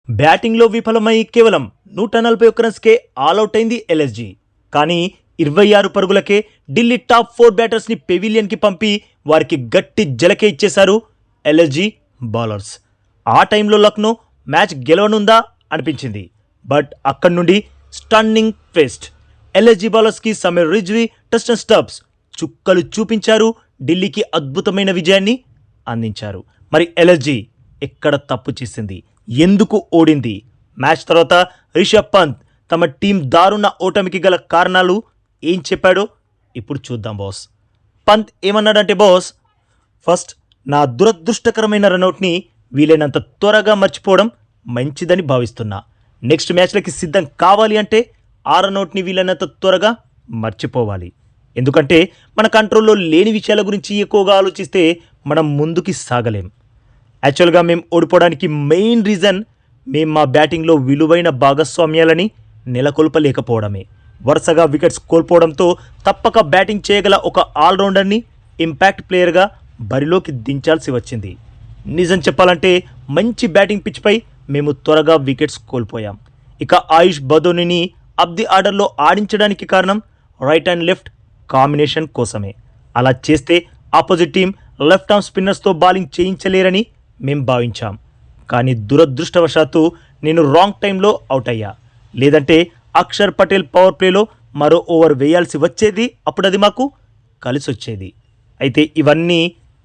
బ్యాటింగ్లో విఫలమై కేవలం 141 రన్స్కే ఆల్అవుట్ అయింది ఎల్ఎస్జీ. కానీ 26 పరుగులకే ఢిల్లీ టాప్ 4 బ్యాటర్స్ని పెవిలియన్కి పంపి వారికి గట్టి జలకే ఇచ్చేశారు ఎల్ఎస్జీ బౌలర్స్. ఆ టైంలో లక్నో మ్యాచ్ గెలవనుందా అనిపించింది. బట్ అక్కడి నుండి స్టన్నింగ్ ట్విస్ట్. ఎల్ఎస్జీ బౌలర్స్కి సమీర్ రిజ్వీ, టస్టన్ స్టబ్స్ చుక్కలు చూపించారు, ఢిల్లీకి అద్భుతమైన విజయాన్ని అందించారు. మరి ఎల్ఎస్జీ ఎక్కడ తప్పు చేసింది, ఎందుకు ఓడింది? మ్యాచ్ తర్వాత రిషబ్ పంత్ తమ టీం దారుణ ఓటమికి గల కారణాలు ఏం చెప్పాడో ఇప్పుడు చూద్దాం బాస్. పంత్ ఏమన్నాడంటే బాస్, ఫస్ట్ నా దురదృష్టకరమైన రన్అట్ని వీలైనంత త్వరగా మర్చిపోవడం మంచిదని భావిస్తున్నా. నెక్స్ట్ మ్యాచ్లకి సిద్ధం కావాలి అంటే ఆ రన్అట్ని వీలైనంత త్వరగా మర్చిపోవాలి. ఎందుకంటే మన కంట్రోల్లో లేని విషయాల గురించి ఎక్కువగా ఆలోచిస్తే మనం ముందుకి సాగలేం. యాక్చువల్గా మేము ఓడిపోవడానికి మెయిన్ రీజన్ మేము మా బ్యాటింగ్లో విలువైన భాగస్వామ్యాలని నెలకొల్పలేకపోవడమే. వరుసగా వికెట్స్ కోల్పోవడంతో తప్పక బ్యాటింగ్ చేయగల ఒక ఆల్రౌండర్ని ఇంపాక్ట్ ప్లేయర్గా బరిలోకి దించాల్సి వచ్చింది. నిజం చెప్పాలంటే మంచి బ్యాటింగ్ పిచ్పై మేము త్వరగా వికెట్స్ కోల్పోయాం. ఇక ఆయుష్ బదోనిని అప్ ది ఆర్డర్లో ఆడించడానికి కారణం రైట్ అండ్ లెఫ్ట్ కాంబినేషన్ కోసమే. అలా చేస్తే ఆపోజిట్ టీం లెఫ్ట్ ఆర్మ్ స్పిన్నర్స్తో బౌలింగ్ చేయించలేరని మేం భావించాం. కానీ దురదృష్టవశాత్తు నేను రాంగ్ టైంలో అవుట్ అయ్యా. లేదంటే అక్షర్ పటేల్ పవర్ ప్లేలో మరో ఓవర్ వేయాల్సి వచ్చేది. అప్పుడు అది మాకు కలిసి వచ్చేది. అయితే ఇవన్నీ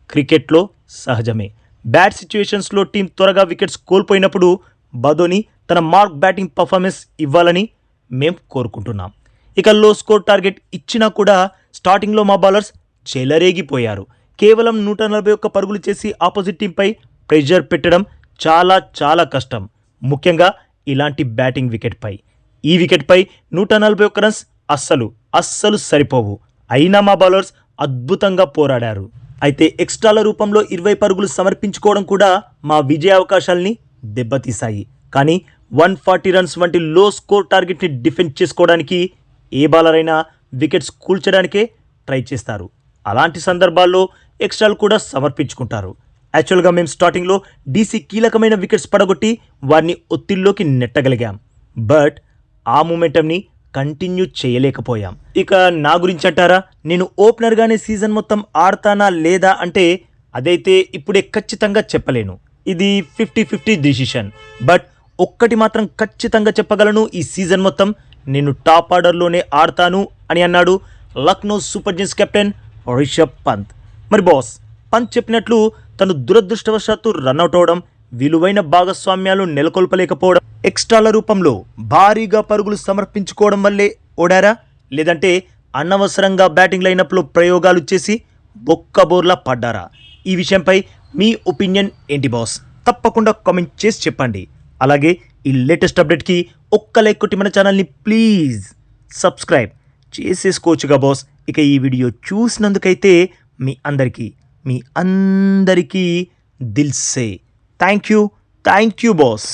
క్రికెట్లో సహజమే. బ్యాడ్ సిచ్యువేషన్స్లో టీం త్వరగా వికెట్స్ కోల్పోయినప్పుడు బదోని తన మార్క్ బ్యాటింగ్ పర్ఫార్మెన్స్ ఇవ్వాలని మేం కోరుకుంటున్నాం. ఇక లో స్కోర్ టార్గెట్ ఇచ్చినా కూడా స్టార్టింగ్లో మా బౌలర్స్ చెలరేగిపోయారు. కేవలం 141 పరుగులు చేసి ఆపోజిట్ టీంపై ప్రెషర్ పెట్టడం చాలా చాలా కష్టం, ముఖ్యంగా ఇలాంటి బ్యాటింగ్ వికెట్పై. ఈ వికెట్పై 141 రన్స్ అస్సలు సరిపోవు. అయినా మా బౌలర్స్ అద్భుతంగా పోరాడారు. అయితే ఎక్స్ట్రాల రూపంలో 20 పరుగులు సమర్పించుకోవడం కూడా మా విజయ అవకాశాల్ని దెబ్బతీశాయి. కానీ 140 రన్స్ వంటి లో స్కోర్ టార్గెట్ని డిఫెండ్ చేసుకోవడానికి ఏ బౌలర్ అయినా వికెట్స్ కూల్చడానికే ట్రై చేస్తారు. అలాంటి సందర్భాల్లో ఎక్స్ట్రాలు కూడా సమర్పించుకుంటారు. యాక్చువల్గా మేము స్టార్టింగ్లో డీసీ కీలకమైన వికెట్స్ పడగొట్టి వారిని ఒత్తిడిలోకి నెట్టగలిగాం. బట్ ఆ మూమెంటంని కంటిన్యూ చేయలేకపోయాం. ఇక నా గురించి అంటారా, నేను ఓపెనర్గానే సీజన్ మొత్తం ఆడతానా లేదా అంటే అదైతే ఇప్పుడే ఖచ్చితంగా చెప్పలేను. ఇది 50-50 డిసిషన్. బట్ ఒక్కటి మాత్రం ఖచ్చితంగా చెప్పగలను, ఈ సీజన్ మొత్తం నేను టాప్ ఆర్డర్లోనే ఆడతాను అని అన్నాడు Lucknow Super Giants captain Rishabh Pant. మరి బాస్, పంత్ చెప్పినట్లు తను దురదృష్టవశాత్తు రన్అట్ అవడం, విలువైన భాగస్వామ్యాలు నెలకొల్పలేకపోవడం, ఎక్స్ట్రాల రూపంలో భారీగా పరుగులు సమర్పించుకోవడం వల్లే ఓడారా, లేదంటే అనవసరంగా బ్యాటింగ్ లైనప్లో ప్రయోగాలు చేసి బొక్కబోర్లా పడ్డారా? ఈ విషయంపై మీ ఒపీనియన్ ఏంటి బాస్? తప్పకుండా కామెంట్ చేసి చెప్పండి. అలాగే ఈ లేటెస్ట్ అప్డేట్కి ఒక్క లైక్ కొట్టి మన ఛానల్ని ప్లీజ్ సబ్స్క్రైబ్ చేసేసుకోవచ్చుగా బాస్. ఇక ఈ వీడియో చూసినందుకైతే మీ అందరికీ దిల్ సే థ్యాంక్ యూ బాస్.